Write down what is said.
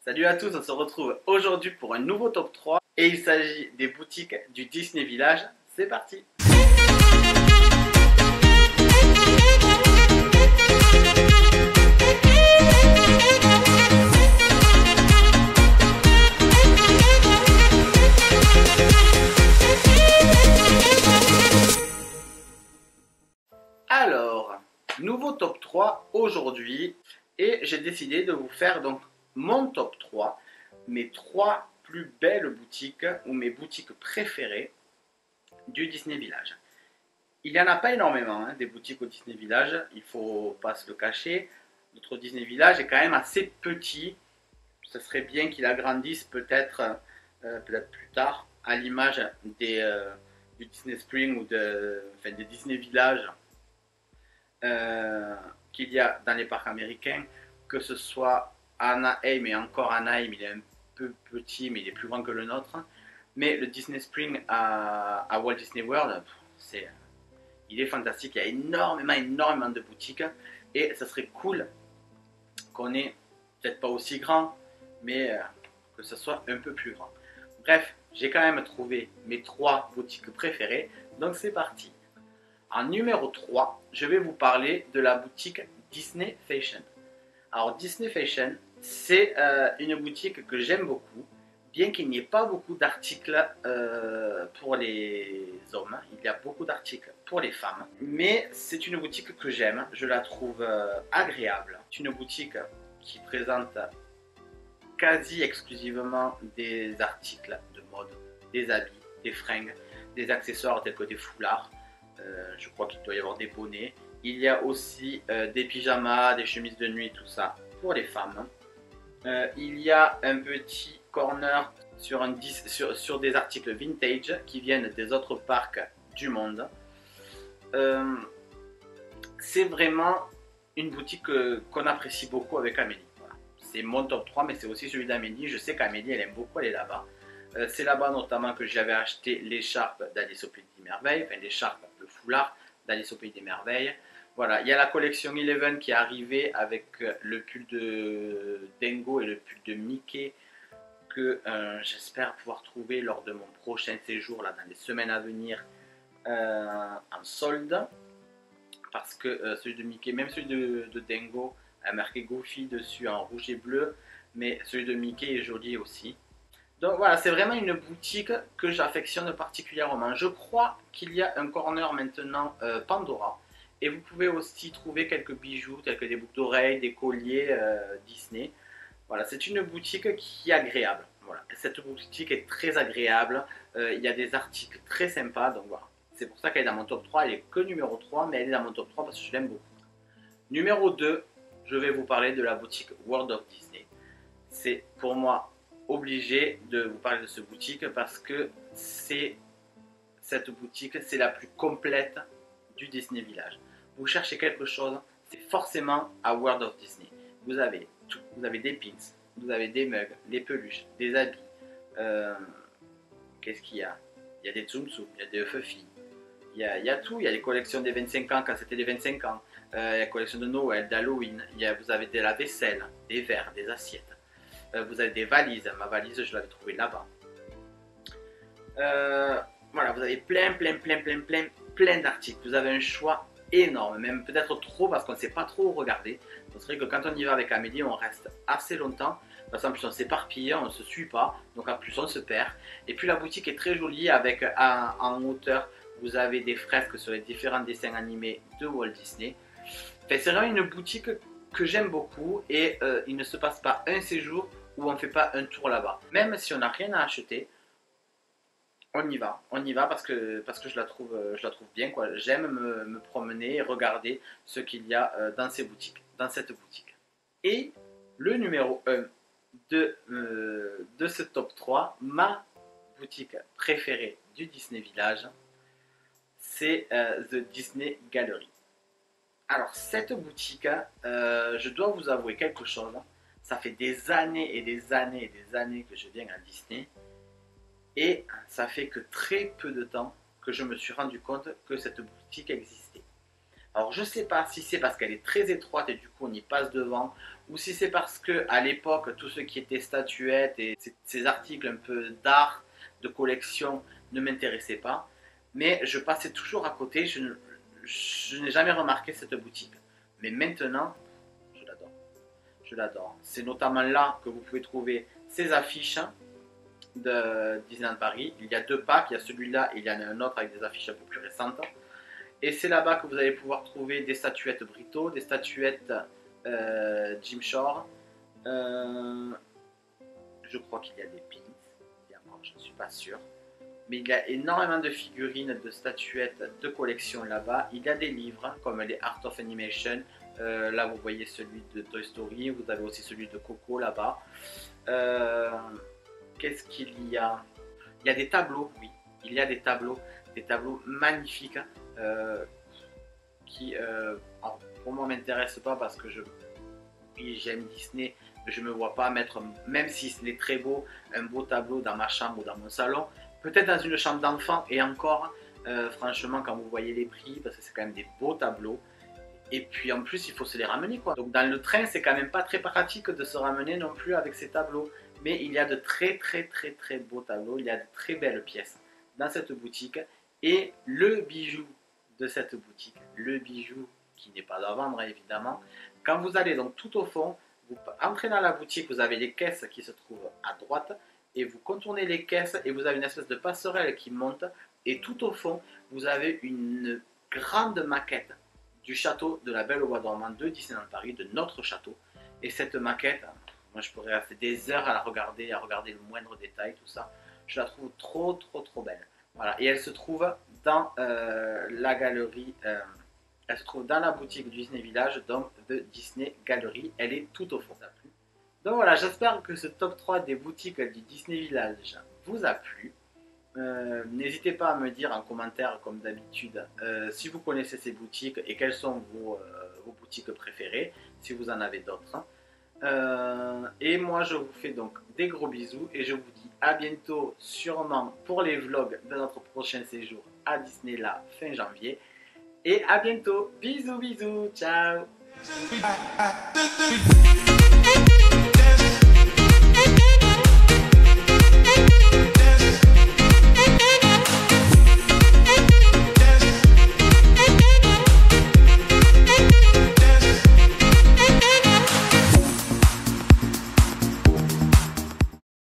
Salut à tous, on se retrouve aujourd'hui pour un nouveau top 3 et il s'agit des boutiques du Disney Village. C'est parti! Alors, nouveau top 3 aujourd'hui et j'ai décidé de vous faire donc mon top 3, mes 3 plus belles boutiques ou mes boutiques préférées du Disney Village. Il n'y en a pas énormément des boutiques au Disney Village, il ne faut pas se le cacher. Notre Disney Village est quand même assez petit. Ce serait bien qu'il agrandisse peut-être plus tard, à l'image du Disney Spring ou des Disney Village qu'il y a dans les parcs américains, que ce soit Anaheim, et encore Anaheim, il est un peu petit, mais il est plus grand que le nôtre. Mais le Disney Spring à Walt Disney World, il est fantastique. Il y a énormément de boutiques et ça serait cool qu'on ait, peut-être pas aussi grand, mais que ce soit un peu plus grand. Bref, j'ai quand même trouvé mes 3 boutiques préférées, donc c'est parti. En numéro 3, je vais vous parler de la boutique Disney Fashion. Alors Disney Fashion, c'est une boutique que j'aime beaucoup, bien qu'il n'y ait pas beaucoup d'articles pour les hommes, il y a beaucoup d'articles pour les femmes, mais c'est une boutique que j'aime, je la trouve agréable. C'est une boutique qui présente quasi exclusivement des articles de mode, des habits, des fringues, des accessoires tels que des foulards. Je crois qu'il doit y avoir des bonnets. Il y a aussi des pyjamas, des chemises de nuit, tout ça pour les femmes. Il y a un petit corner sur des articles vintage qui viennent des autres parcs du monde. C'est vraiment une boutique qu'on apprécie beaucoup avec Amélie. Voilà. C'est mon top 3, mais c'est aussi celui d'Amélie. Je sais qu'Amélie, elle aime beaucoup aller là-bas. C'est là-bas notamment que j'avais acheté l'écharpe d'Alice au Pays des Merveilles, enfin l'écharpe, le foulard d'Alice au Pays des Merveilles. Voilà, il y a la collection Eleven qui est arrivée avec le pull de Dingo et le pull de Mickey que j'espère pouvoir trouver lors de mon prochain séjour là, dans les semaines à venir en solde. Parce que celui de Mickey, même celui de Dingo, a marqué Goofy dessus en rouge et bleu, mais celui de Mickey est joli aussi. Donc voilà, c'est vraiment une boutique que j'affectionne particulièrement. Je crois qu'il y a un corner maintenant Pandora. Et vous pouvez aussi trouver quelques bijoux tels que des boucles d'oreilles, des colliers Disney. Voilà, c'est une boutique qui est agréable. Voilà, cette boutique est très agréable. Il y a des articles très sympas. Donc voilà, c'est pour ça qu'elle est dans mon top 3. Elle est que numéro 3, mais elle est dans mon top 3 parce que je l'aime beaucoup. Numéro 2, je vais vous parler de la boutique World of Disney. C'est pour moi obligé de vous parler de cette boutique parce que cette boutique, c'est la plus complète du Disney Village. Vous cherchez quelque chose, c'est forcément à World of Disney. Vous avez tout, vous avez des pins, vous avez des mugs, des peluches, des habits. Qu'est-ce qu'il y a? Il y a des Tsum Tsum, il y a des Fuffy, il y a tout. Il y a les collections des 25 ans quand c'était les 25 ans. Il y a la collection de Noël, d'Halloween. Vous avez de la vaisselle, des verres, des assiettes. Vous avez des valises. Ma valise, je l'avais trouvée là-bas. Voilà, vous avez plein d'articles. Vous avez un choix énorme, même peut-être trop parce qu'on ne sait pas trop où regarder. C'est vrai que quand on y va avec Amélie, on reste assez longtemps. Parce qu'en plus, on s'éparpille, on ne se suit pas. Donc en plus, on se perd. Et puis la boutique est très jolie avec en hauteur, vous avez des fresques sur les différents dessins animés de Walt Disney. Enfin, c'est vraiment une boutique que j'aime beaucoup et il ne se passe pas un séjour où on ne fait pas un tour là-bas. Même si on n'a rien à acheter, on y va parce que je la trouve bien. J'aime me promener et regarder ce qu'il y a dans cette boutique. Et le numéro 1 de ce top 3, ma boutique préférée du Disney Village, c'est The Disney Gallery. Alors cette boutique, je dois vous avouer quelque chose. Ça fait des années que je viens à Disney. Et ça fait que très peu de temps que je me suis rendu compte que cette boutique existait. Alors je sais pas si c'est parce qu'elle est très étroite et du coup on y passe devant, ou si c'est parce que à l'époque tout ce qui était statuettes et ces articles un peu d'art, de collection ne m'intéressaient pas, mais je passais toujours à côté, je n'ai jamais remarqué cette boutique. Mais maintenant, je l'adore. Je l'adore. C'est notamment là que vous pouvez trouver ces affiches de Disneyland Paris. Il y a deux packs, il y a celui-là et il y en a un autre avec des affiches un peu plus récentes. Et c'est là-bas que vous allez pouvoir trouver des statuettes Brito, des statuettes Jim Shore. Je crois qu'il y a des pins. Je ne suis pas sûr. Mais il y a énormément de figurines, de statuettes de collection là-bas. Il y a des livres comme les Art of Animation. Là, vous voyez celui de Toy Story. Vous avez aussi celui de Coco là-bas. Qu'est-ce qu'il y a? Il y a des tableaux, oui. Il y a des tableaux magnifiques qui, pour moi, m'intéressent pas parce que oui, j'aime Disney. Je me vois pas mettre, même si c'est très beau, un beau tableau dans ma chambre ou dans mon salon. Peut-être dans une chambre d'enfant et encore, franchement, quand vous voyez les prix, parce que c'est quand même des beaux tableaux. Et puis en plus, il faut se les ramener, quoi. Donc dans le train, c'est quand même pas très pratique de se ramener non plus avec ces tableaux. Mais il y a de très beaux tableaux, il y a de très belles pièces dans cette boutique. Et le bijou de cette boutique, le bijou qui n'est pas à vendre évidemment, quand vous allez donc tout au fond, vous entrez dans la boutique, vous avez les caisses qui se trouvent à droite, et vous contournez les caisses et vous avez une espèce de passerelle qui monte, et tout au fond, vous avez une grande maquette du château de la Belle au Bois dormant de Disneyland Paris, de notre château. Et cette maquette, moi je pourrais rester des heures à la regarder, à regarder le moindre détail, tout ça. Je la trouve trop belle. Voilà, et elle se trouve dans la galerie, elle se trouve dans la boutique du Disney Village, donc de Disney Gallery. Elle est tout au fond. Donc voilà, j'espère que ce top 3 des boutiques du Disney Village vous a plu. N'hésitez pas à me dire en commentaire, comme d'habitude, si vous connaissez ces boutiques et quelles sont vos boutiques préférées, si vous en avez d'autres. Et moi, je vous fais donc des gros bisous et je vous dis à bientôt, sûrement pour les vlogs de notre prochain séjour à Disneyland fin janvier. Et à bientôt, bisous, ciao!